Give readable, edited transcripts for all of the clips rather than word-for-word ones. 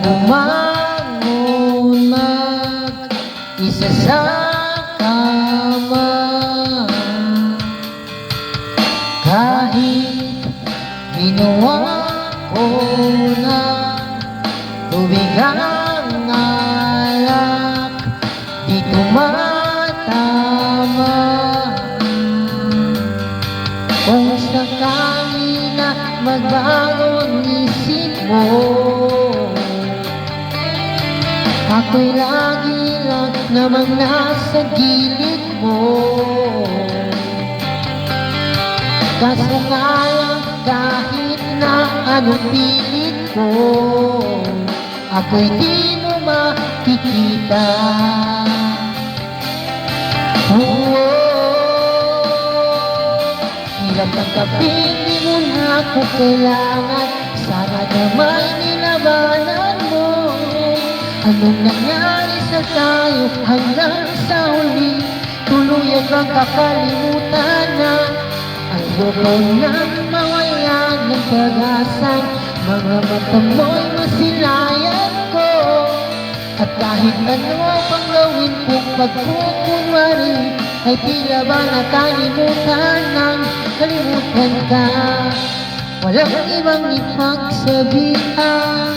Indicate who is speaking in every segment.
Speaker 1: bumangon mag-isa sa kama, kahit ginawa ko na tubig ang alak, di tumatama. Kung sakali na magbago ang isip mo, ako'y lagi lang namang nasa gilid mo. Kaso nga lang kahit na anong pilit ko, ako'y di mo makikita. Hirap ng kaping di mo na ako kailangan, sana naman nilabanan mo. Anong nangyari sa tayo hanggang sa huli? Tuluyan bang kakalimutan na? Ayoko nang mawala ng pag-asang mga mata mo'y masilayan ko. At kahit ano pang gawin kong pagkukunwari, ay tila ba nakalimutan ng kalimutan ka. Walang ibang ipagsabihan,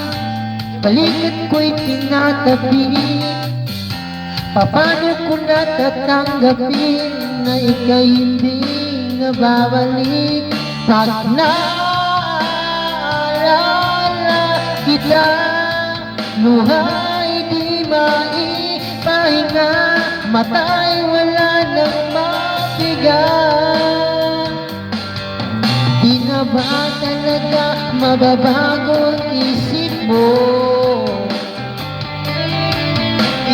Speaker 1: balikat ko'y tinatabi. Paano ko natatanggapin na ika'y hindi nababalik? Pag naalala kita, luha'y di maipahinga, mata'y wala nang mapiga. Di na ba talaga mababago ang isip mo?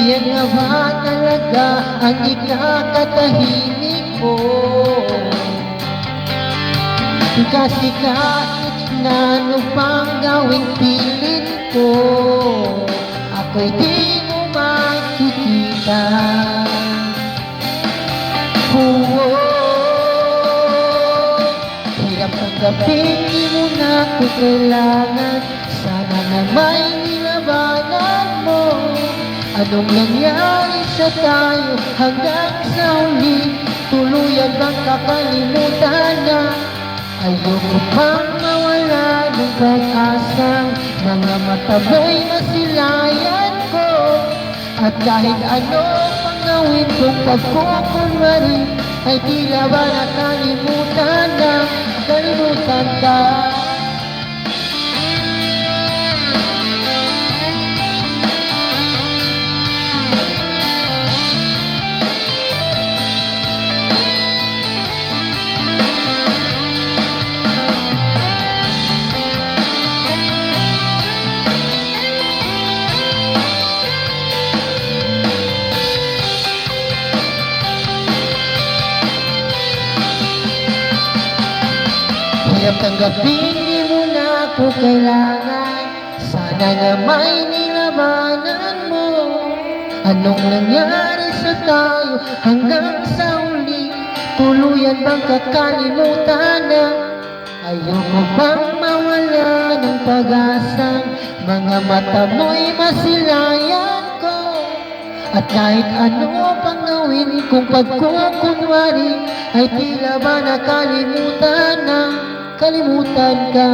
Speaker 1: Yan na ba talaga ang ikakatahimik mo? Kasi kahit na ano pang gawing pilit ko, ako'y di mo makikita. Hirap tanggapin, di mo na ako kailangan, sana na may nilabanan mo. Anong nangyari sa tayo hanggang sa huli? Tuluyan bang kakalimutan na? Ayoko pang mawala ng pag-asang mga mata mo'y masilayan ko. At kahit ano pang gawin kong pagkukunwari, ay tila ba nakalimutan na, kalimutan ka. Hirap tanggapin, di mo na ako kailangan, sana na may nilabanan mo. Anong nangyari sa tayo hanggang sa huli? Tuluyan bang kakalimutan na? Ayoko bang mawala ng pag-asang mga mata mo'y masilayan ko. At kahit ano pang gawin kong pagkukunwari, ay tila ba nakalimutan na, kalimutan ka.